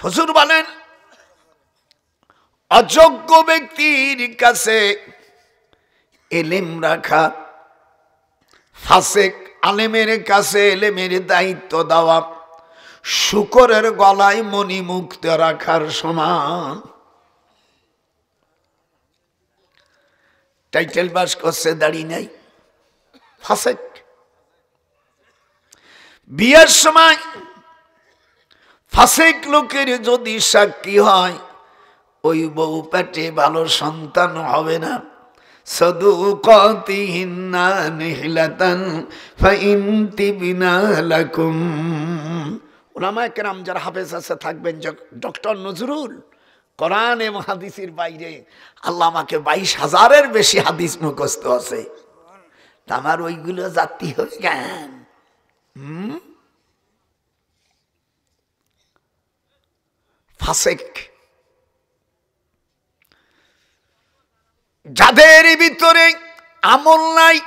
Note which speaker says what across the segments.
Speaker 1: হুজুর বলেন অযোগ্য ব্যক্তির কাছে ইলম রাখা, ফাসিক আলেমের কাছে ইলমের দায়িত্ব দেওয়া শূকরের গলায় মণি মুক্ত রাখার সমান। টাইটেল বাস করছে, দাড়ি নাই, ফাসিক। বিয়ের সময় ফাসিক লোকের যদি সাক্ষী হয়, ওই বউ পেটে ভালো সন্তান হবে না। সাদুকাতিহিন্না নিহলাতান ফাইন তিবনা লাকুম। উলামায়ে কেরাম যারা হাফেজ আছে থাকবেন, ডক্টর নজরুল কোরআন এবং হাদিসের বাইরে আল্লাহ আমাকে 22,000-এর বেশি হাদিস মুখস্থ আছে। আমার ওইগুলো জাতি হয়ে গেন। ফাসিক যাদের ভিতরে আমল নাই,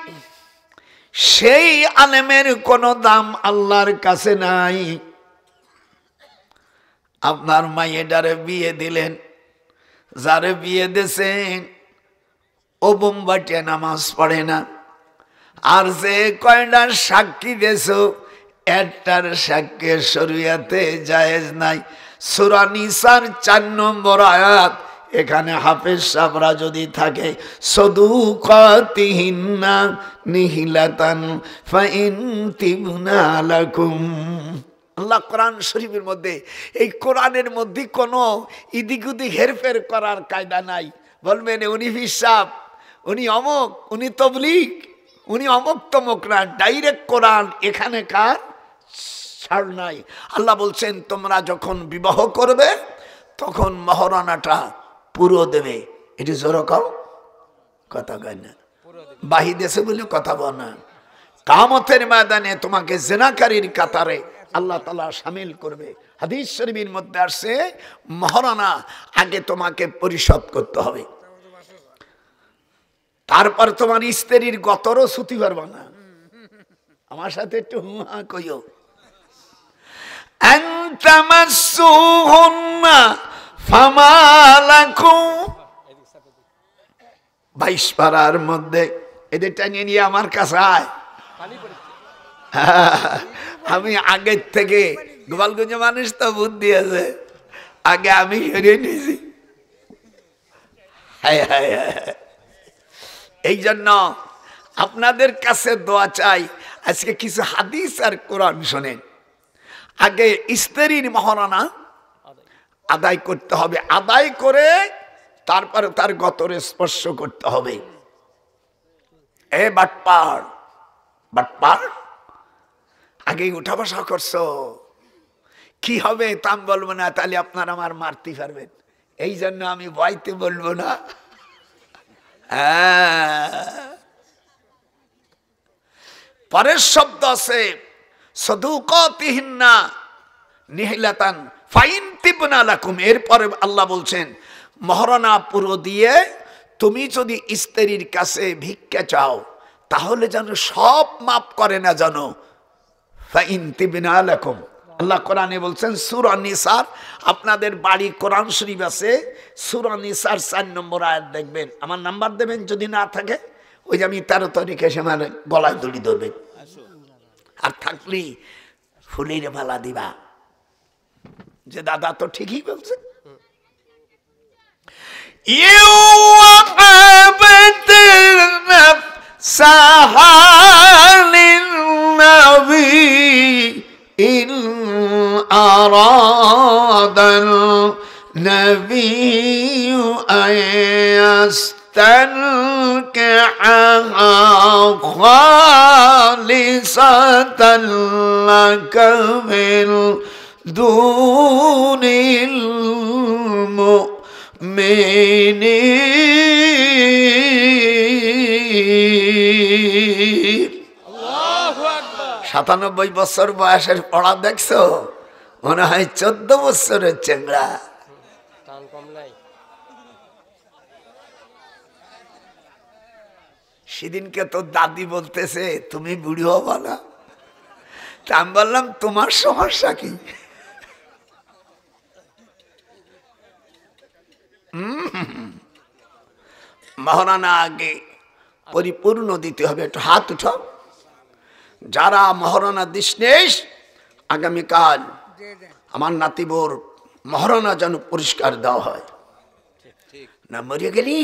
Speaker 1: সেই আলেমের কোনো দাম আল্লাহর কাছে নাই। আপনার মাইয়েটারে বিয়ে দিলেন, যারে বিয়ে দিয়েছেন ও বোম্বাটিয়া নামাজ পড়ে না, আর যে কয়টা সাক্ষী দিয়েছ একটার সাক্ষী শরিয়াতে জায়েজ নাই। সূরা নিসার 4 নম্বর আয়াত, এখানে হাফেজ সাহেবরা যদি থাকে, সাদুকাতিহিন্না নিহিলাতান ফাইন তিবনা লাকুম। আল্লাহ কোরআন শরীফের মধ্যে, এই কোরআনের মধ্যে কোনো ইদিক উদিক হেরফের করার কায়দা নাই। বলবেন উনি হিসাব, উনি অমক, উনি তবলিগ, উনি অমক তমক না, ডাইরেক্ট কোরআন। এখানে কার ছাড় নাই। আল্লাহ বলছেন তোমরা যখন বিবাহ করবে তখন মহরানাটা পুরো দেবে। এটি জোর কও, কথা কয় না, বাহি দেশে বলে কথা বল না। কিয়ামতের ময়দানে তোমাকে জিনাকারীর কাতারে আল্লাহ তাআলা শামিল করবে। হাদিস শরীফের মধ্যে আসছে মহরানা আগে তোমাকে পরিশোধ করতে হবে, তারপর তোমার স্ত্রীর গতরও ছুটি পারবে না। আমার সাথে একটু হুহা কইও। আনতামাসসুহুন্না ফামা লাকুম 22 পারার মধ্যে এদের টানিয়ে নিয়ে আমার কাছে আয়। আমি আগের থেকে গোপালগঞ্জ মানুষ তো বুদ্ধি আছে, আগে আমি সরিয়ে নিয়েছি। এই জন্য আপনাদের কাছে দোয়া চাই, আজকে কিছু হাদিস আর কোরআন শোনেন। আগে স্ত্রীর মহরানা আদায় করতে হবে, আদায় করে তারপরে তার গতরে স্পর্শ করতে হবে। এ বাটপার, বাটপার আগে উঠা বসা করছো, কি হবে তা আমি বলবো না, তাহলে আপনার আমার মারতে পারবেন। এই জন্য আমি ভয়তে বলবো না। পরের শব্দ আছে সাদুকাতিহিন্না নিহলাতান ফাইন তিবনা লাকুম। এরপরে আল্লাহ বলছেন মহরানা পুরো দিয়ে তুমি যদি স্ত্রীর কাছে ভিক্ষা চাও তাহলে যেন সব মাফ করে না, জানো ফাইন তিবনা লাকুম। আল্লাহ কোরআনে বলছেন সূরা নিসার, আপনাদের বাড়ি কোরআন শরীফ আছে, সূরা নিসার 4 নম্বর আয়াত দেখবেন। আমার নাম্বার দেবেন যদি না থাকে, ওই যে আমি 13 তারিখে এসে আমার গলায় দড়ি ধরবেন, আর থাকলে ফুলের মালা দিবা যে দাদা তো ঠিকই বলছে। أراد النبي أن يستنكحها خالصة لك من دون المؤمنين। 97 বছর বয়সের পড়া দেখছো, মনে হয় 14 বছরের চেংড়া। সেদিনকে তো দাদি বলতেছে তুমি বুড়ি হবা না, তা আমি বললাম তোমার সমস্যা কি? মহারানা আগে পরিপূর্ণ দিতে হবে। একটু হাত উঠো যারা মহারানা দিস আগামীকাল আমার নাতিবোর মহারানা যেন পুরস্কার দেওয়া হয়। না মরে গেলি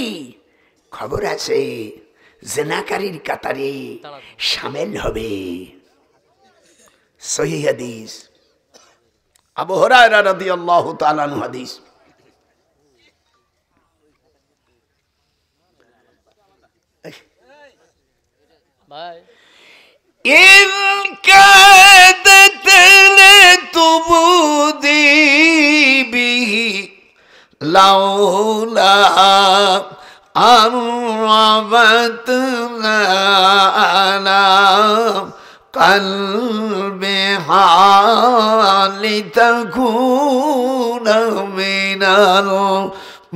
Speaker 1: খবর আছে জেনাকারীর কাতারে শামিল হবে। সহিহ হাদিস, আবু হুরায়রা রাদিয়াল্লাহু তাআলা আনহু হাদিস। إن كادت لتبدي به لولا أن ربطنا على قلبها لتكون من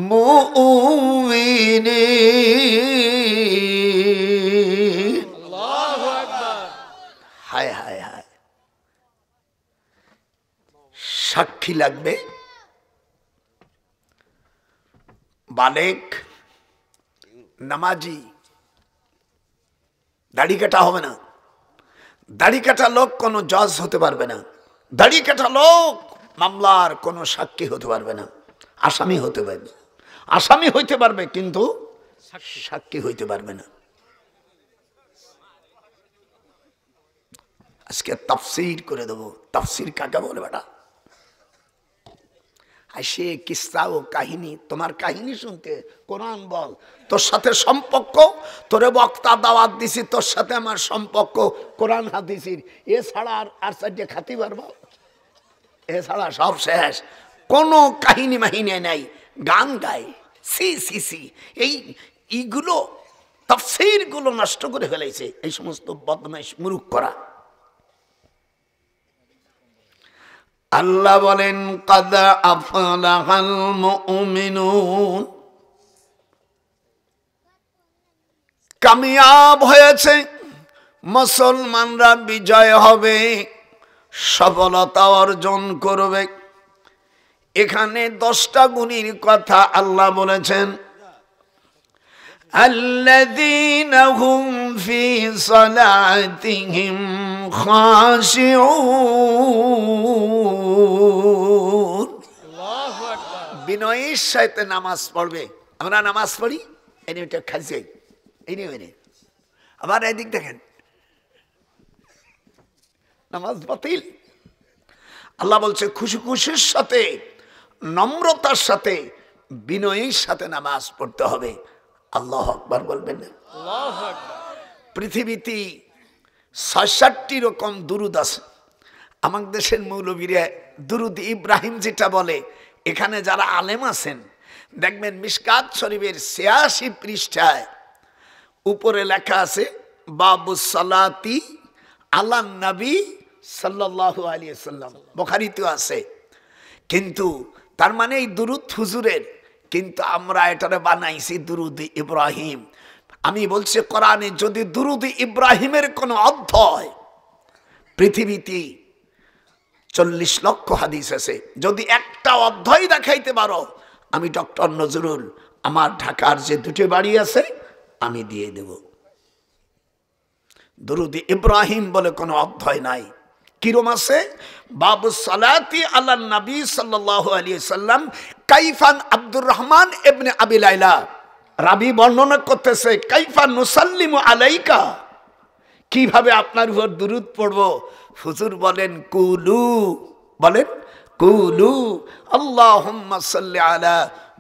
Speaker 1: المؤمنين। হায় হায় হায়, সাক্ষী লাগবে, বালেক, নামাজি। দাড়ি কাটা হবে না, দাড়ি কাটা লোক কোনো জজ হতে পারবে না, দাড়ি কাটা লোক মামলার কোনো সাক্ষী হতে পারবে না। আসামি হতে পারবে, আসামি হইতে পারবে কিন্তু সাক্ষী হইতে পারবে না। আজকে তাফসীর করে দেবো। তাফসীর কাকে বলে বেটা? আসে কিস্সা ও কাহিনী, তোমার কাহিনী শুনতে কোরআন বল। তোর সাথে সম্পর্ক, তোরে বক্তা দাওয়াত দিছি, তোর সাথে আমার সম্পর্ক কোরআন হাদিসের। এছাড়া আর চারটে খাতি পারবো? এছাড়া সব শেষ, কোনো কাহিনী মাহিনী নাই। গান গায়, সি সি সি, এইগুলো তাফসীর গুলো নষ্ট করে ফেলেছে এই সমস্ত বদমাইশ মুরুখ করা। আল্লাহ বলেন কাদ আফলাহাল মুমিনুন, কামিয়াব হয়েছে মুসলমানরা, বিজয় হবে, সফলতা অর্জন করবে। এখানে 10টা গুণের কথা আল্লাহ বলেছেন। আল্লাযীনা হুম ফি সালাতিহিম খাশিউন, বিনয়ের সাথে নামাজ পড়বে। আমরা নামাজ পড়ি, এটা খাইছে, এই নিয়ে আবার এদিক দেখেন নামাজ বাতিল। আল্লাহ বলছে খুশি খুশির সাথে, নম্রতার সাথে, বিনয়ের সাথে নামাজ পড়তে হবে। আল্লাহু আকবার বলবেন না? পৃথিবীতে ৬৭টি রকম দুরুদ আছে। আমাদের দেশের মৌলবীরা দুরুদ ইব্রাহিম যেটা বলে, এখানে যারা আলেম আছেন দেখবেন মিশকাত শরীফের ৮৬ পৃষ্ঠায় উপরে লেখা আছে বাবুস সালাতি আলান নবী সাল্লাল্লাহু আলাইহি ওয়াসাল্লাম। বুখারীতেও আছে, কিন্তু তার মানে এই দুরুদ হুজুরের, কিন্তু আমরা এটারে বানাইছি দুরুদ ইব্রাহিম। আমি বলছি কোরআনে যদি দুরুদ ইব্রাহিমের কোন অধ্যায়, পৃথিবীতে ৪০ লক্ষ হাদিস আছে, যদি একটা অধ্যায় দেখাইতে পারো, আমি ডক্টর নজরুল আমার ঢাকার যে 2টি বাড়ি আছে আমি দিয়ে দেব। দুরুদ ইব্রাহিম বলে কোনো অধ্যায় নাই। কিরম আছে? বাবু সালাতি আলান নবী সাল্লাল্লাহু আলাইহি সাল্লাম কাইফান আব্দুর রহমান ইবনে আবি লাইলা রাবি বর্ণনা করতেছে, কাইফা নুসাল্লিমু আলাইকা, কিভাবে আপনার উপর দুরূদ পড়ব। হুজুর বলেন কুলু, বলেন কুলু আল্লাহুম্মা সাল্লি আলা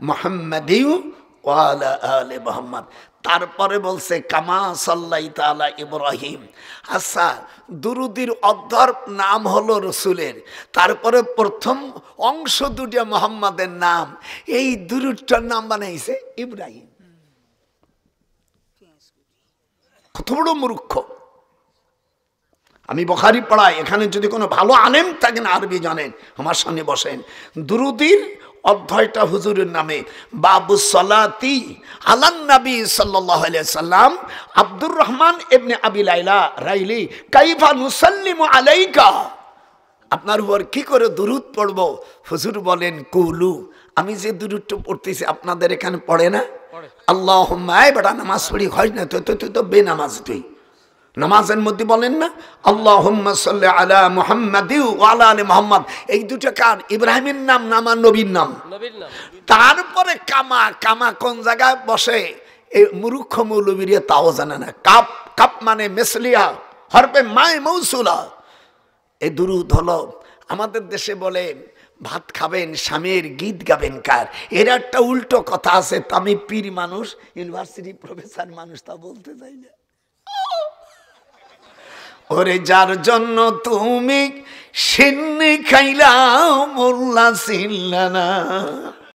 Speaker 1: মুহাম্মাদিন ওয়া আলা আলি মুহাম্মাদ। তারপরে বলছে কামা সাল্লাইতা আলা ইব্রাহিম। আচ্ছা, দুরুদের অধ্যার নাম হলো রসুলের, তারপরে প্রথম অংশ 2টা মুহাম্মাদের নাম, এই দুরুদটার নাম বানাইছে ইব্রাহিম। কত বড় মূর্খ! আমি বুখারী পড়াই, এখানে যদি কোনো ভালো আলেম থাকেন, আরবি জানেন, আমার সামনে বসেন। দুরুদের অধ্যায়টা হুজুরের নামে, বাবু সালাতি আলান নবী সাল্লাল্লাহু আলাইহি সাল্লাম আব্দুর রহমান ইবনে আবি লাইলা রাইলি কাইফা নুসাল্লিমু আলাইকা, আপনার উপর কি করে দুরূদ পড়ব। হুজুর বলেন কুলু, আমি যে দুরূদটা পড়তেছি আপনাদের এখানে পড়ে না, আল্লাহুম্মা, এই বেটা নামাজ পড়ি হয় না তো, তুই তো বেনামাজ। তুই নামাজের মধ্যে বলেন না আল্লাহুম্মা সাল্লি আলা মুহাম্মাদি ওয়া আলা আলি মুহাম্মাদ, এই দুটো কার? ইব্রাহিমের নাম না আমার নবীর নাম? তারপরে কামা, কামা কোন জায়গায় বসে এই মূর্খ মৌলবীরা তাও জানে না। কাপ, কাপ মানে মেসলিয়া, হরফে মায়ে মৌসুলা। এই দুরূদ হলো, আমাদের দেশে বলে ভাত খাবেন স্বামীর গীত গাবেন কার। এর একটা উল্টো কথা আছে, আমি পীর মানুষ, ইউনিভার্সিটি প্রফেসর মানুষ, তা বলতে চাই না। ওরে যার জন্য তুমি সিন্নি খাইলা মোল্লা ছিল্লা না,